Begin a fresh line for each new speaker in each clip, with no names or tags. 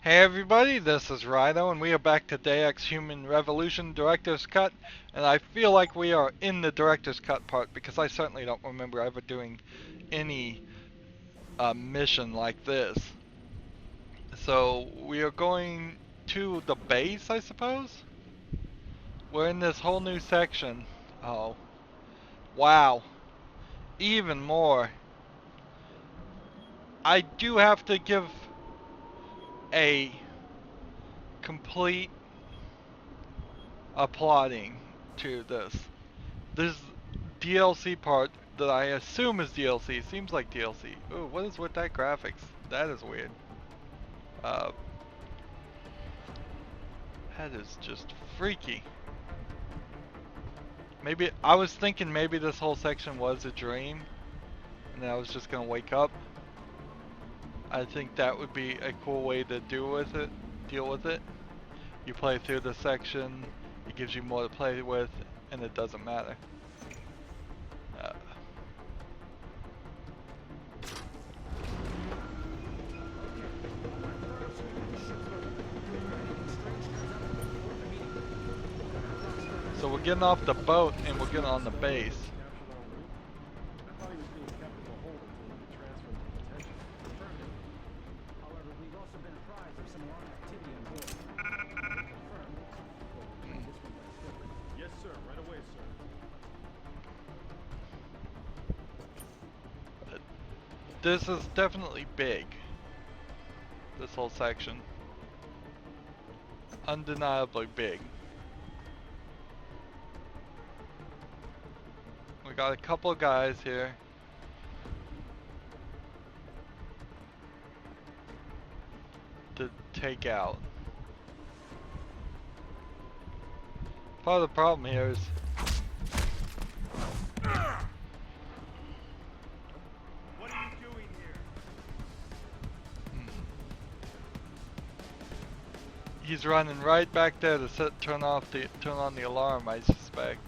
Hey everybody, this is Rydo, and we are back to Deus Human Revolution Director's Cut, and I feel like we are in the Director's Cut part because I certainly don't remember ever doing any mission like this. So we are going to the base, I suppose? We're in this whole new section. Oh, wow, even more. I do have to give a complete applauding to this DLC part that I assume is DLC. Seems like DLC. Ooh, what is with that graphics? That is weird. Uh, that is just freaky. Maybe I was thinking maybe this whole section was a dream, and then I was just gonna wake up. I think that would be a cool way to deal with it. You play through the section, it gives you more to play with, and it doesn't matter. Uh, So we're getting off the boat and we're getting on the base.
Yes, sir. Right away, sir.
This is definitely big. This whole section. Undeniably big. We got a couple of guys here. To take out. Part of the problem here is
What are you doing here?
he's running right back there to turn on the alarm, I suspect.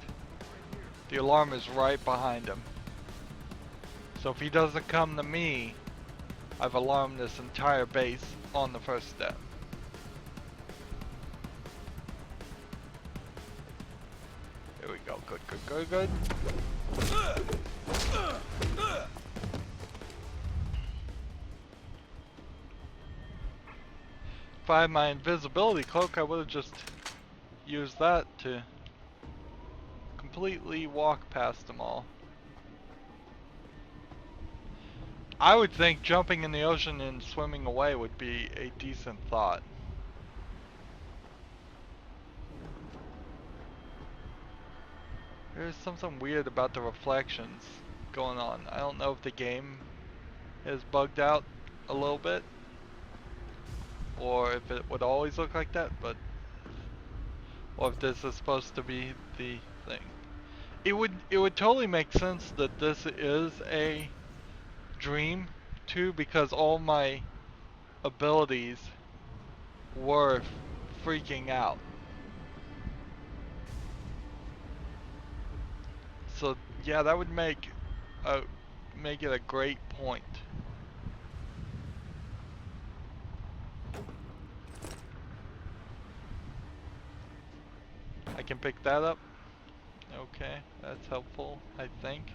The alarm is right behind him. So if he doesn't come to me, I've alarmed this entire base on the first step. Here we go. Good. If I had my invisibility cloak, I would have just used that to completely walk past them all. I would think jumping in the ocean and swimming away would be a decent thought. There's something weird about the reflections going on. I don't know if the game is bugged out a little bit, or if it would always look like that, or if this is supposed to be the thing. It would totally make sense that this is a dream too, because all my abilities were freaking out. So yeah, that would make it a great point. I can pick that up. Okay, that's helpful, I think.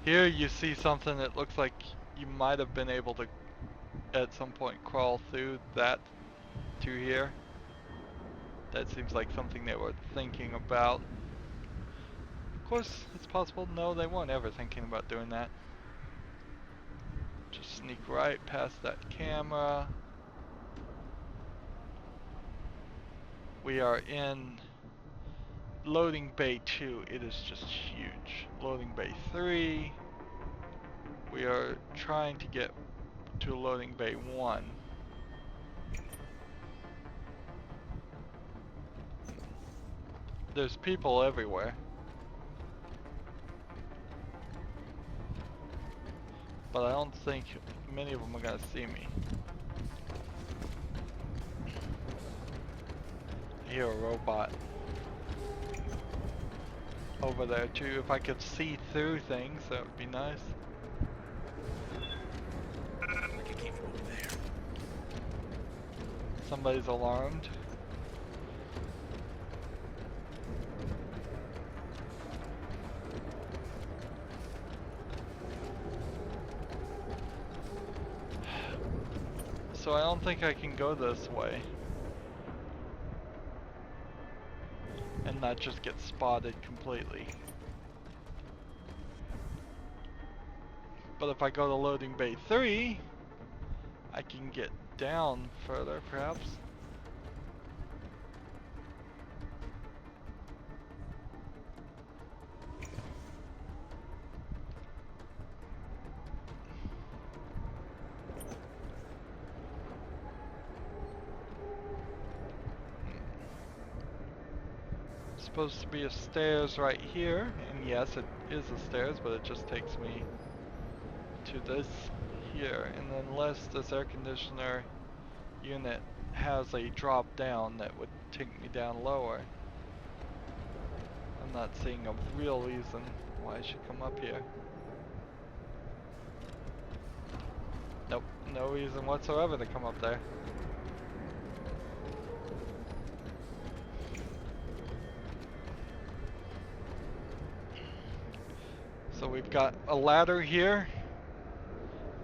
Here you see something that looks like you might have been able to at some point crawl through that to here. That seems like something they were thinking about. Of course, it's possible, no, they weren't ever thinking about doing that. Just sneak right past that camera. We are in loading bay 2. It is just huge. Loading bay 3. We are trying to get to loading bay 1. There's people everywhere. But I don't think many of them are gonna see me. I hear a robot over there too. If I could see through things, that would be nice. Somebody's alarmed. So I don't think I can go this way and not just get spotted completely. But if I go to loading bay 3, I can get down further perhaps. Supposed to be a stairs right here, and yes, it is a stairs, but it just takes me to this here, and unless this air conditioner unit has a drop down that would take me down lower, I'm not seeing a real reason why I should come up here. Nope, no reason whatsoever to come up there. So we've got a ladder here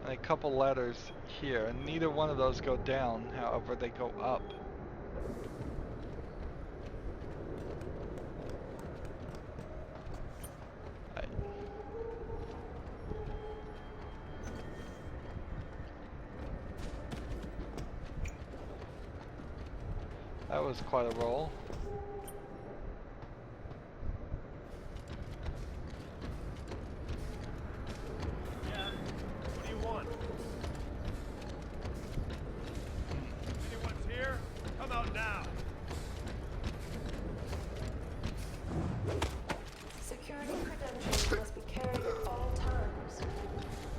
and a couple ladders here, and neither one of those go down, however they go up. That was quite a roll.
Yeah. What do you want? Anyone's here? Come out now.
Security credentials must be carried at all times.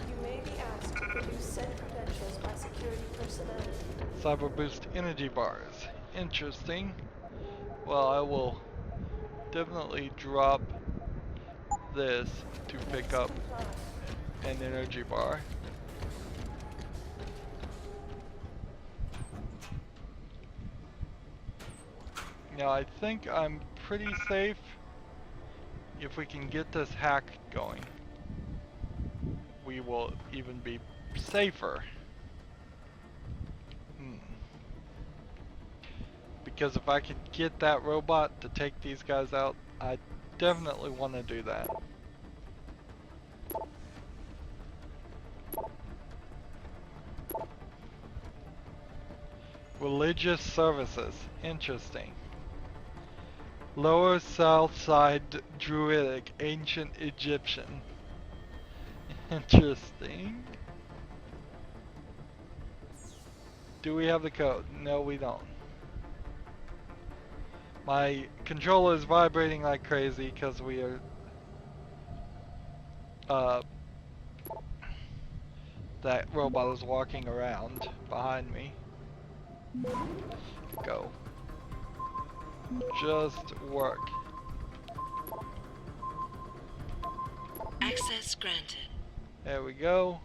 You may be asked to produce said credentials by security personnel.
Cyber boost energy bars. Interesting. Well, I will definitely drop this to pick up an energy bar. Now I think I'm pretty safe if we can get this hack going. We will even be safer. Because if I could get that robot to take these guys out, I definitely want to do that. Religious services. Interesting. Lower South Side Druidic, Ancient Egyptian. Interesting. Do we have the code? No, we don't. My controller is vibrating like crazy because we are that robot is walking around behind me. Go. Just work.
Access granted.
There we go.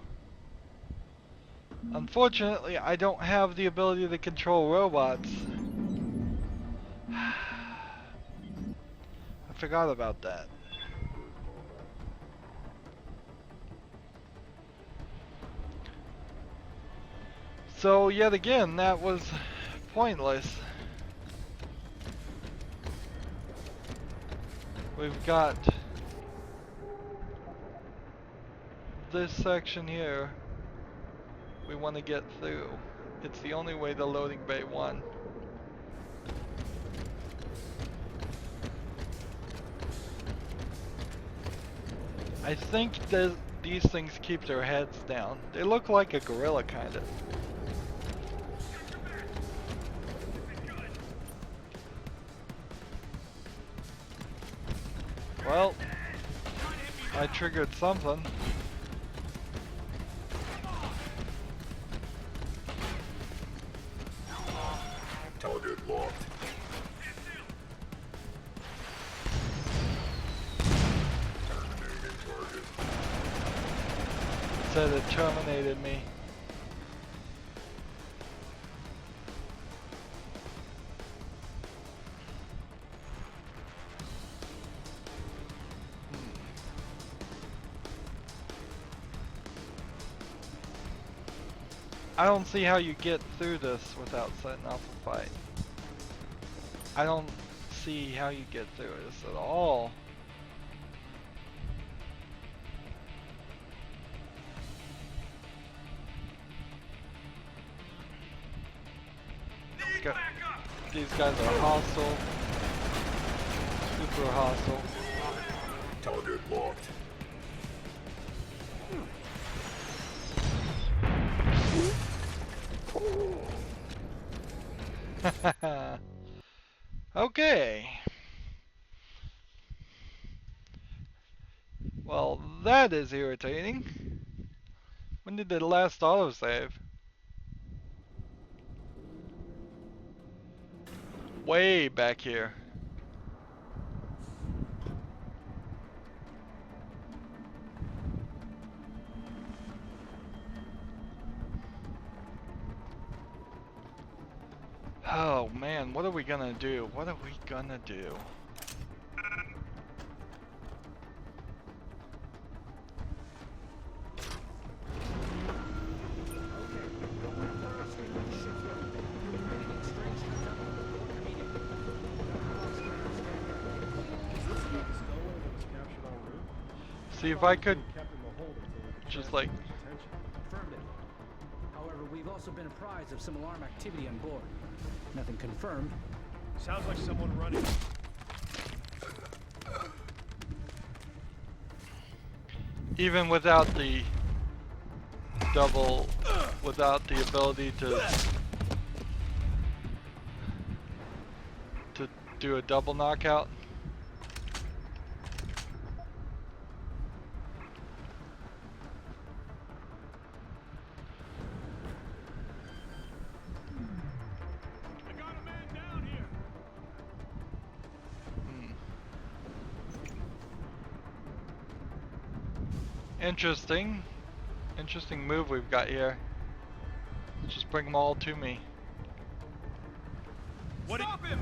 Unfortunately, I don't have the ability to control robots. I forgot about that. So yet again, that was pointless. We've got this section here we want to get through. It's the only way to loading bay 1. I think these things keep their heads down. They look like a gorilla, kind of. Well, I triggered something.
Target locked. Terminating target.
Said it terminated me. I don't see how you get through this without setting off a fight. I don't see how you get through this at all. These guys are hostile. Super hostile.
Target locked.
Okay. Well, that is irritating. When did the last autosave? Way back here. Oh man, what are we gonna do? What are we gonna do? See if I could just like
Confirmed it. However, we've also been apprised of some alarm activity on board. Nothing confirmed.
Sounds like someone running.
even without the double, without the ability to do a double knockout.
I got a man down here.
Interesting. Interesting move we've got here. Just bring them all to me.
What? Stop him!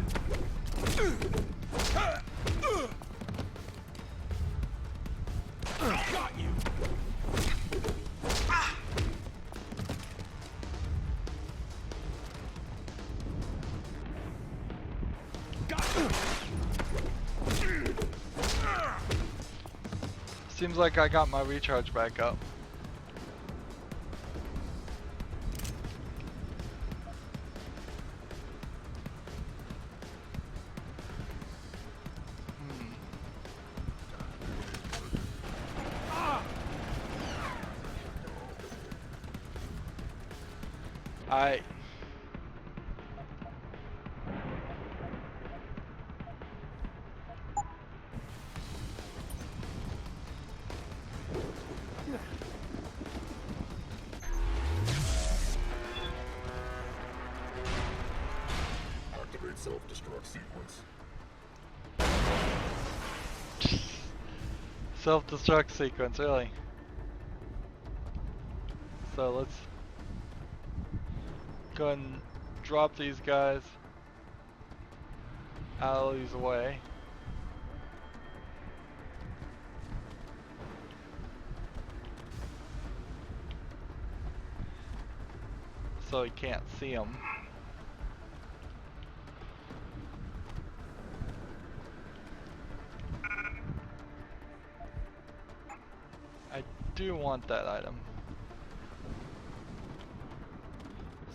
Got you.
Seems like I got my recharge back up. I
Activate self-destruct sequence.
self-destruct sequence, really. So let's go ahead and drop these guys out of these way. So he can't see them. I do want that item.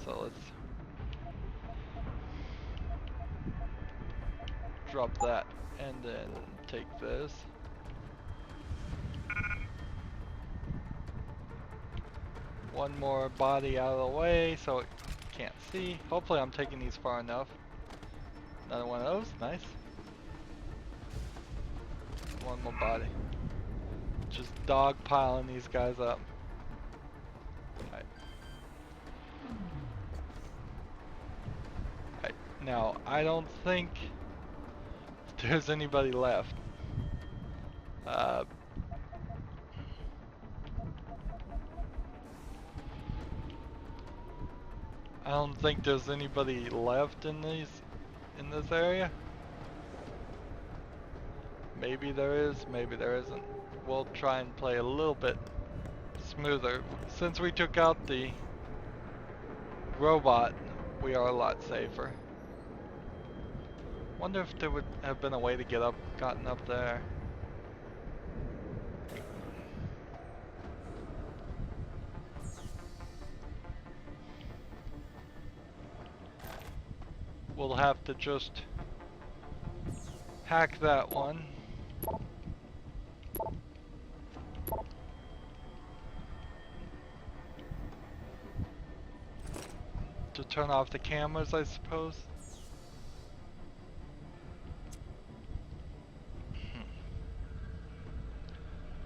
So let's drop that and then take this. One more body out of the way so it can't see. Hopefully I'm taking these far enough. Another one of those, nice. One more body. Just dogpiling these guys up. Alright. Alright, now I don't think there's anybody left. I don't think there's anybody left in this area. Maybe there is, maybe there isn't. We'll try and play a little bit smoother. Since we took out the robot, we are a lot safer. Wonder if there would have been a way to gotten up there. We'll have to just hack that one. To turn off the cameras, I suppose.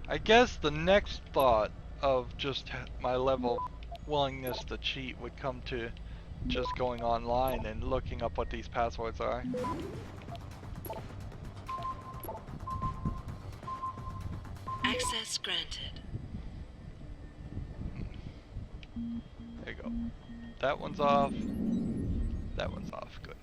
I guess the next thought of just my level of willingness to cheat would come to just going online and looking up what these passwords are.
Access granted.
There you go. That one's off. That one's off. Good.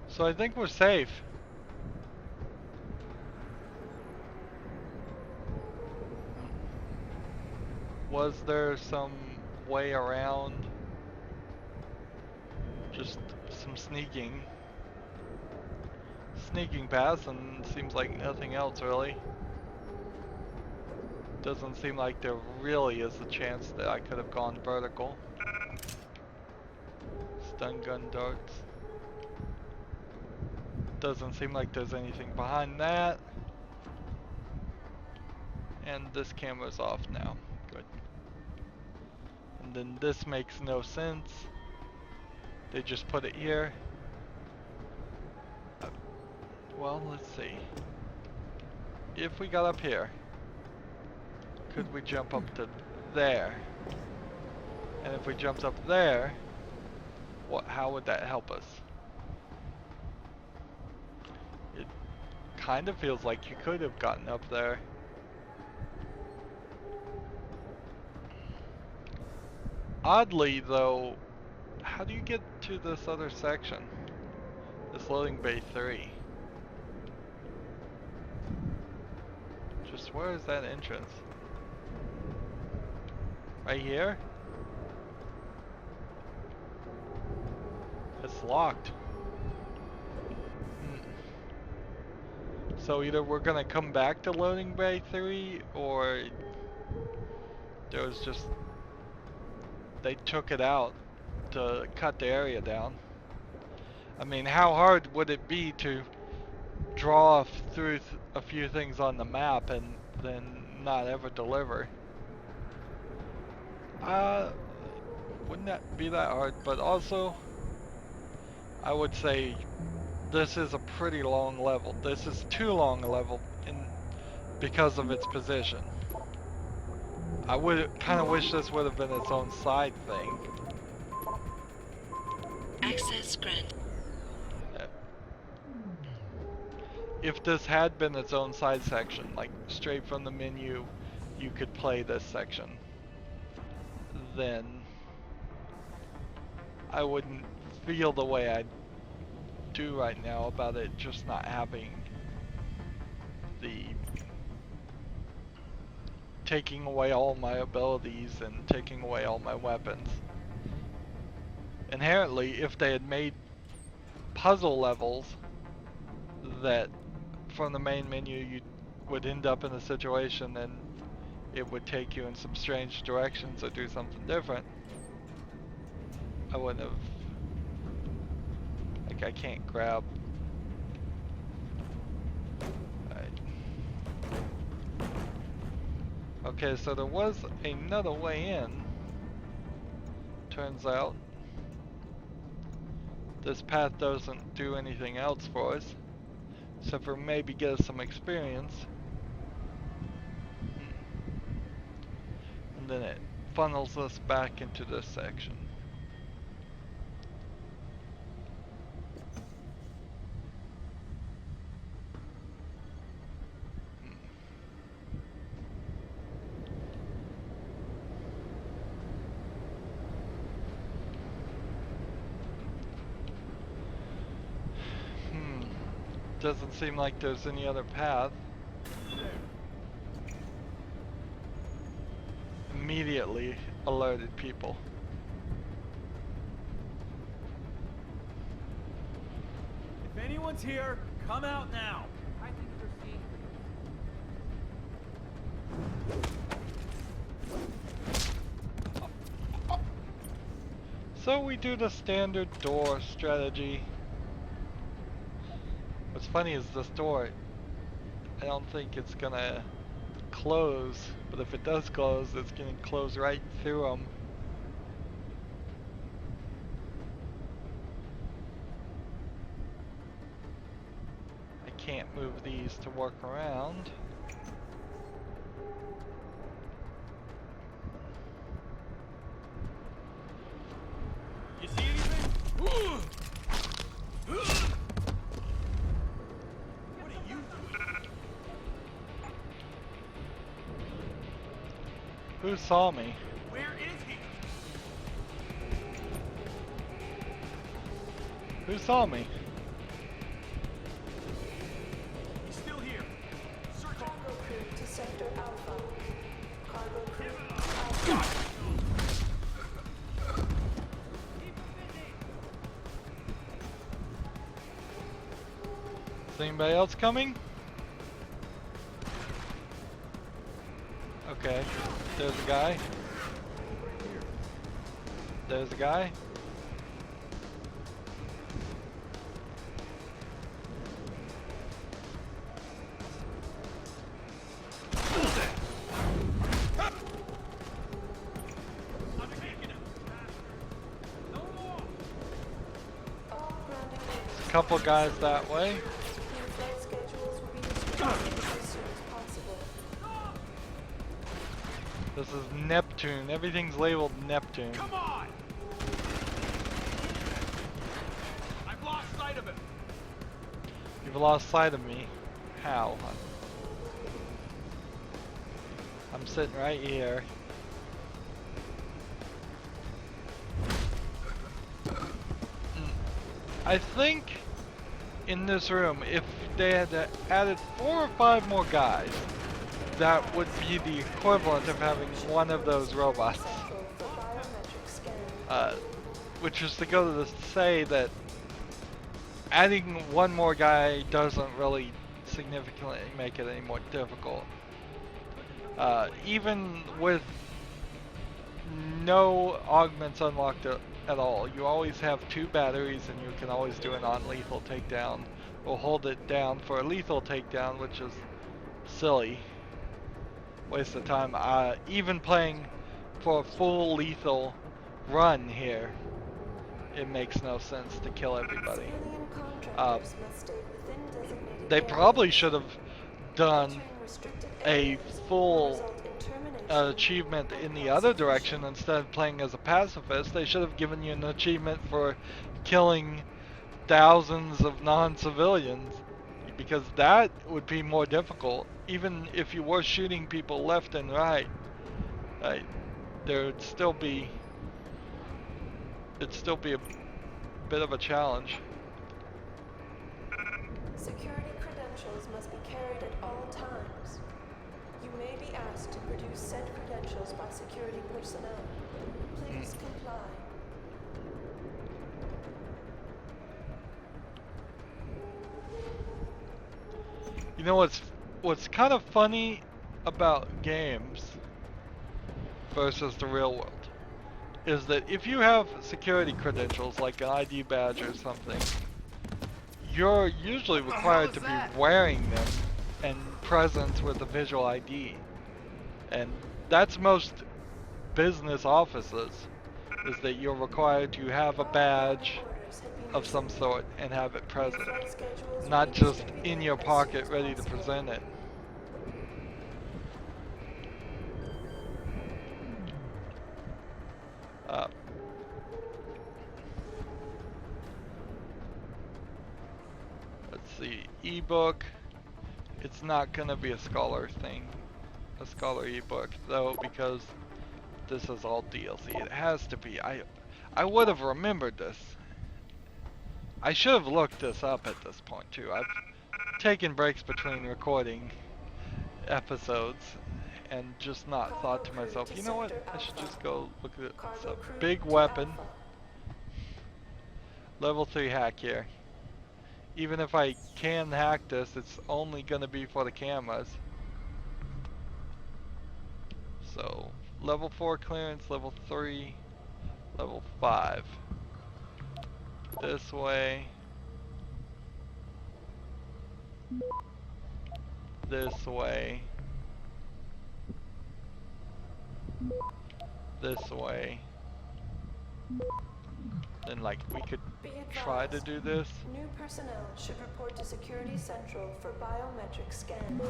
So I think we're safe. Was there some way around? Just some sneaking past, and seems like nothing else really. Doesn't seem like there really is a chance that I could have gone vertical. Stun gun darts. Doesn't seem like there's anything behind that. And this camera's off now. Good. And then this makes no sense. They just put it here. Well, let's see. If we got up here, could we jump up to there? And if we jumped up there, how would that help us? It kind of feels like you could have gotten up there. Oddly though, how do you get to this other section? This loading bay 3. Just where is that entrance? Right here? It's locked. So either we're gonna come back to loading bay 3, or there was just, they took it out to cut the area down. I mean, how hard would it be to draw through a few things on the map and then not ever deliver? Wouldn't that be that hard? But also, I would say this is a pretty long level. This is too long a level because of its position. I would kind of wish this would have been its own side thing.
Access granted.
If this had been its own side section, like straight from the menu, you could play this section, then I wouldn't feel the way I do right now about it just not having the taking away all my abilities and taking away all my weapons. Inherently, if they had made puzzle levels that from the main menu you would end up in a situation and it would take you in some strange directions or do something different, I wouldn't have, like, I can't grab. Alright. Okay, so there was another way in, turns out. This path doesn't do anything else for us, except for maybe get us some experience. And then it funnels us back into this section. Doesn't seem like there's any other path. Immediately alerted people.
If anyone's here, come out now.
I think you're seeing.
So we do the standard door strategy. What's funny is this door, I don't think it's gonna close, but if it does close, it's gonna close right through them. I can't move these to work around.
You see anything? What are you doing?
Who saw me?
Where is he?
Who saw me?
He's still here. Search him.
Cargo crew to Sector Alpha. Cargo crew Alpha.
Is anybody else coming? Okay, there's a guy. There's a guy.
I'm taking him. No more.
All grounding units.
Couple guys that way.
New flight schedules will be distributed as soon as possible.
This is Neptune. Everything's labeled Neptune.
Come on. I've lost sight of him.
You've lost sight of me. How? I'm sitting right here. I think in this room, if they had added 4 or 5 more guys, that would be the equivalent of having one of those robots.
Central for biometric scanning.
Which is to go to say that adding one more guy doesn't really significantly make it any more difficult. Even with no augments unlocked at all, you always have 2 batteries and you can always do a non-lethal takedown or hold it down for a lethal takedown, which is silly. Waste of time. Even playing for a full lethal run here, it makes no sense to kill everybody.
Civilian contractors must stay within designated
They
areas.
probably should have done
Entering restricted
a
areas will
full
result in termination
achievement in the other direction instead of playing as a pacifist. They should have given you an achievement for killing thousands of non-civilians, because that would be more difficult. Even if you were shooting people left and right, there would still be, it'd still be a bit of a challenge.
Security credentials must be carried at all times. You may be asked to produce said credentials by security personnel. Please comply.
You know what's kind of funny about games versus the real world is that if you have security credentials like an ID badge or something, you're usually required to be wearing them and present with a visual ID. And that's most business offices, is that you're required to have a badge of some sort and have it present, not just in your pocket ready to present it. Let's see, ebook. It's not gonna be a scholar thing, a scholar ebook though, because this is all DLC. It has to be. I would have remembered this. I should have looked this up at this point too. I've taken breaks between recording episodes and just not
Cargo
thought to
crew
myself,
to
you know what,
sector
I should
Alpha.
just go look at
Cargo
some
crew
big
to
weapon,
Alpha.
level 3 hack here. Even if I can hack this, it's only gonna be for the cameras. So, level 4 clearance, level 3, level 5. This way. This way. This way. Then like we could
Be
try to
advised,
do this.
new personnel should report to Security Central for biometric scan.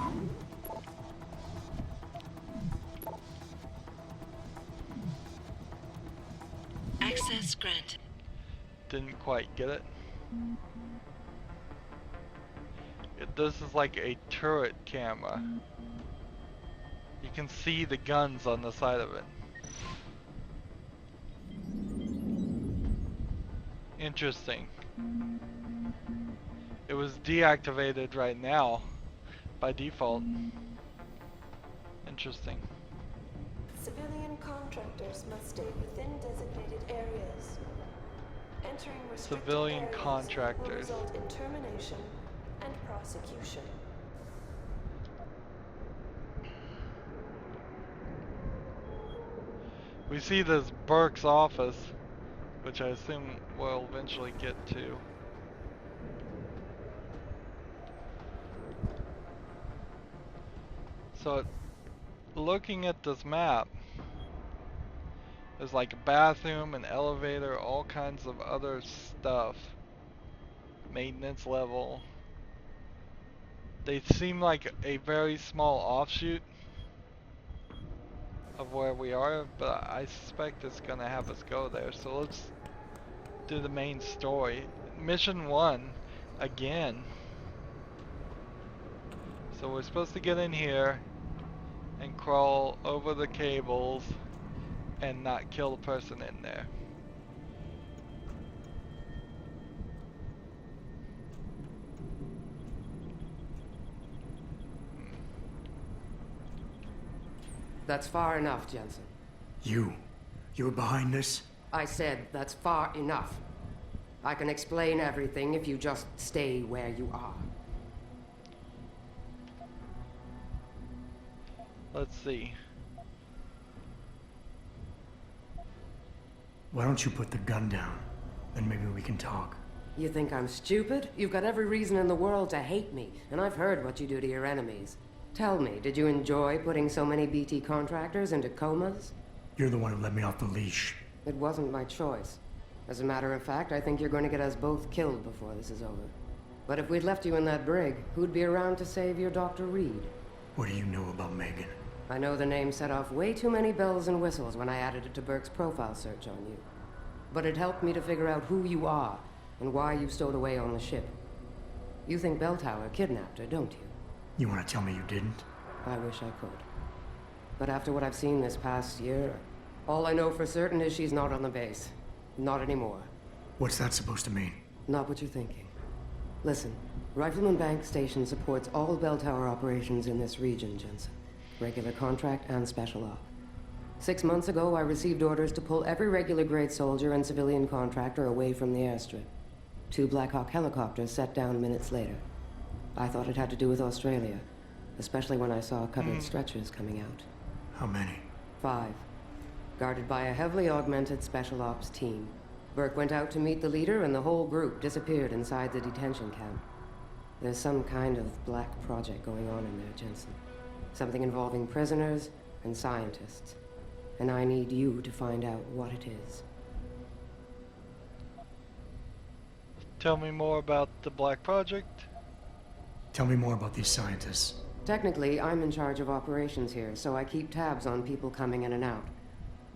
Access granted.
Didn't quite get it. This is like a turret camera. You can see the guns on the side of it. Interesting. It was deactivated right now by default. Interesting.
Civilian contractors must stay within designated areas. Entering restricted
Civilian
areas
contractors.
will result in termination and prosecution.
We see this Burke's office, which I assume we'll eventually get to. So, looking at this map, there's like a bathroom, an elevator, all kinds of other stuff. Maintenance level. They seem like a very small offshoot of where we are, but I suspect it's gonna have us go there. So let's do the main story. Mission 1, again. So we're supposed to get in here and crawl over the cables and not kill the person in there.
That's far enough, Jensen.
You're behind this?
I said that's far enough. I can explain everything if you just stay where you are.
Let's see.
Why don't you put the gun down? Then maybe we can talk.
You think I'm stupid? You've got every reason in the world to hate me, and I've heard what you do to your enemies. Tell me, did you enjoy putting so many BT contractors into comas?
You're the one who let me off the leash.
It wasn't my choice. As a matter of fact, I think you're going to get us both killed before this is over. But if we'd left you in that brig, who'd be around to save your Dr. Reed?
What do you know about Megan?
I know the name set off way too many bells and whistles when I added it to Burke's profile search on you. But it helped me to figure out who you are and why you stowed away on the ship. You think Belltower kidnapped her, don't you?
You want to tell me you didn't?
I wish I could. But after what I've seen this past year, all I know for certain is she's not on the base. Not anymore.
What's that supposed to mean?
Not what you're thinking. Listen, Rifleman Bank Station supports all Belltower operations in this region, Jensen. Regular contract and special op. 6 months ago, I received orders to pull every regular grade soldier and civilian contractor away from the airstrip. 2 Black Hawk helicopters set down minutes later. I thought it had to do with Australia, especially when I saw covered stretchers coming out.
How many?
5. Guarded by a heavily augmented special ops team. Burke went out to meet the leader and the whole group disappeared inside the detention camp. There's some kind of black project going on in there, Jensen. Something involving prisoners and scientists. And I need you to find out what it is.
Tell me more about the Black Project.
Tell me more about these scientists.
Technically, I'm in charge of operations here, so I keep tabs on people coming in and out.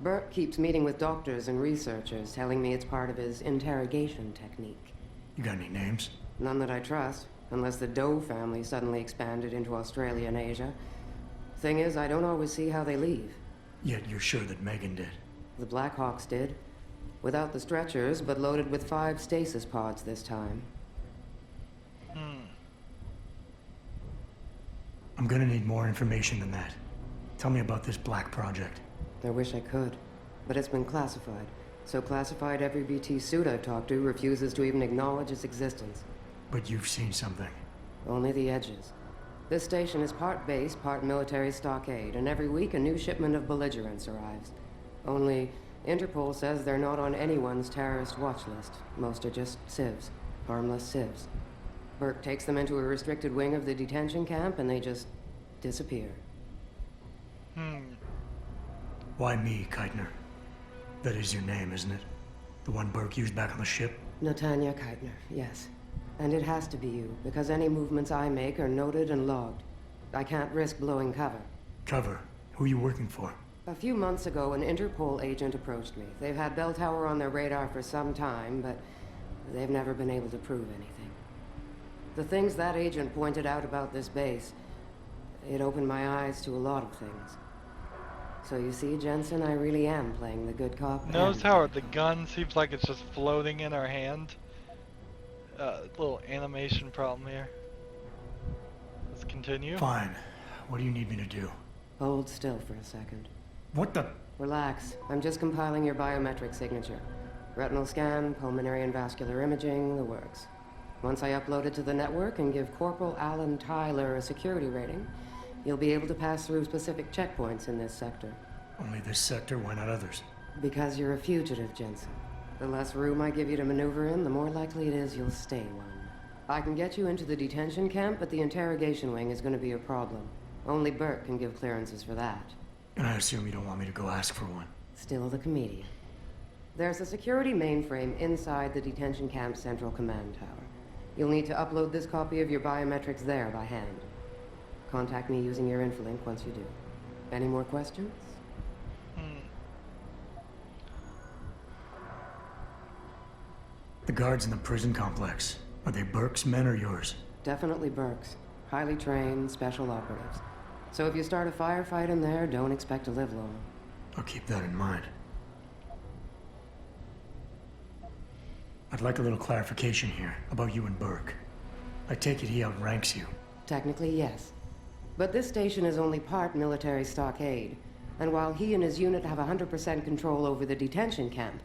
Burke keeps meeting with doctors and researchers, telling me it's part of his interrogation technique.
You got any names?
None that I trust, unless the Doe family suddenly expanded into Australia and Asia. Thing is, I don't always see how they leave.
Yet you're sure that Megan did.
The Blackhawks did. Without the stretchers, but loaded with 5 stasis pods this time.
I'm gonna need more information than that. Tell me about this black project.
I wish I could, but it's been classified. So classified every BT suit I've talked to refuses to even acknowledge its existence.
But you've seen something.
Only the edges. This station is part base, part military stockade, and every week a new shipment of belligerents arrives. Only, Interpol says they're not on anyone's terrorist watch list. Most are just civs. Harmless civs. Burke takes them into a restricted wing of the detention camp, and they just disappear.
Why me, Keitner? That is your name, isn't it? The one Burke used back on the ship?
Natanya Keitner, yes. And it has to be you, because any movements I make are noted and logged. I can't risk blowing cover.
Cover? Who are you working for?
A few months ago, an Interpol agent approached me. They've had Bell Tower on their radar for some time, but they've never been able to prove anything. The things that agent pointed out about this base, it opened my eyes to a lot of things. So you see, Jensen, I really am playing the good cop.
Notice how the gun seems like it's just floating in our hand? Little animation problem here. Let's continue.
Fine. What do you need me to do?
Hold still for a second.
What the?
Relax. I'm just compiling your biometric signature. Retinal scan, pulmonary and vascular imaging, the works. Once I upload it to the network and give Corporal Alan Tyler a security rating, you'll be able to pass through specific checkpoints in this sector.
Only this sector, why not others?
Because you're a fugitive, Jensen. The less room I give you to maneuver in, the more likely it is you'll stay one. I can get you into the detention camp, but the interrogation wing is going to be a problem. Only Burke can give clearances for that.
And I assume you don't want me to go ask for one.
Still the comedian. There's a security mainframe inside the detention camp's central command tower. You'll need to upload this copy of your biometrics there by hand. Contact me using your infolink once you do. Any more questions?
The guards in the prison complex, are they Burke's men or yours?
Definitely Burke's. Highly trained, special operatives. So if you start a firefight in there, don't expect to live long.
I'll keep that in mind. I'd like a little clarification here about you and Burke. I take it he outranks you.
Technically, yes. But this station is only part military stockade. And while he and his unit have 100% control over the detention camp,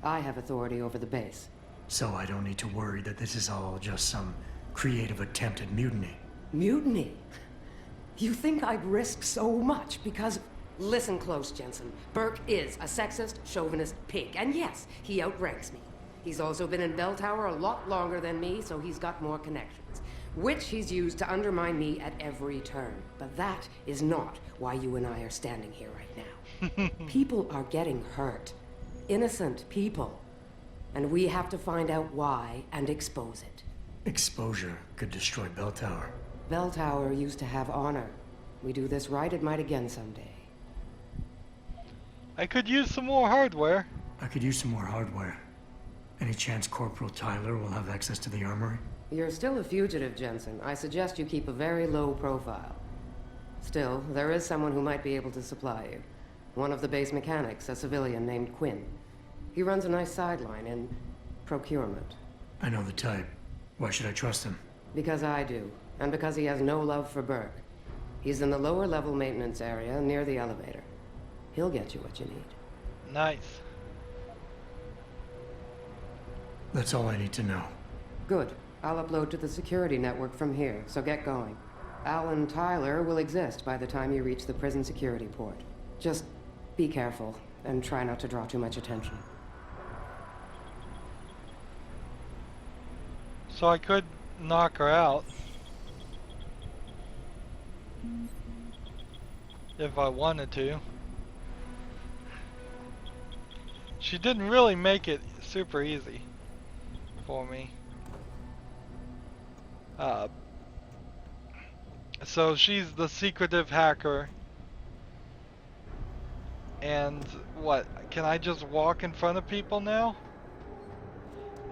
I have authority over the base.
So I don't need to worry that this is all just some creative attempt at mutiny.
Mutiny? You think I'd risk so much because... Listen close, Jensen. Burke is a sexist, chauvinist pig. And yes, he outranks me. He's also been in Bell Tower a lot longer than me, so he's got more connections. Which he's used to undermine me at every turn. But that is not why you and I are standing here right now. People are getting hurt. Innocent people. And we have to find out why and expose it.
Exposure could destroy Bell Tower.
Bell Tower used to have honor. We do this right, it might again someday.
I could use some more hardware.
I could use some more hardware. Any chance Corporal Tyler will have access to the armory?
You're still a fugitive, Jensen. I suggest you keep a very low profile. Still, there is someone who might be able to supply you. One of the base mechanics, a civilian named Quinn. He runs a nice sideline in procurement.
I know the type. Why should I trust him?
Because I do, and because he has no love for Burke. He's in the lower level maintenance area near the elevator. He'll get you what you need.
Nice.
That's all I need to know.
Good. I'll upload to the security network from here, so get going. Alan Tyler will exist by the time you reach the prison security port. Just be careful, and try not to draw too much attention.
So I could knock her out. If I wanted to. She didn't really make it super easy for me. So she's the secretive hacker. And what? Can I just walk in front of people now?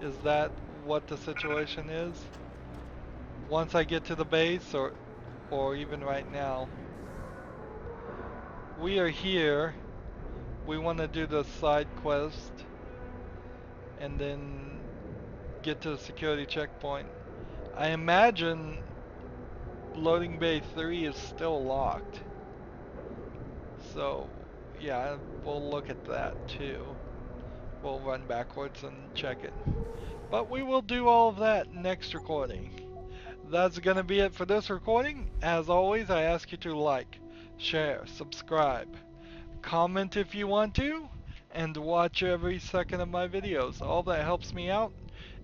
Is that what the situation is? Once I get to the base, or even right now? We are here. We want to do the side quest and then get to the security checkpoint. I imagine loading bay 3 is still locked. So, yeah, we'll look at that too. We'll run backwards and check it. But we will do all of that next recording. That's gonna be it for this recording. As always, I ask you to like, share, subscribe, comment if you want to, and watch every second of my videos. All that helps me out.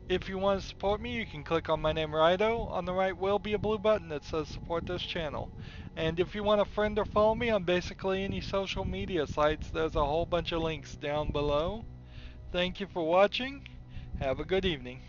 If you want to support me, you can click on my name Rydo. On the right will be a blue button that says support this channel. And if you want to friend or follow me on basically any social media sites, there's a whole bunch of links down below. Thank you for watching. Have a good evening.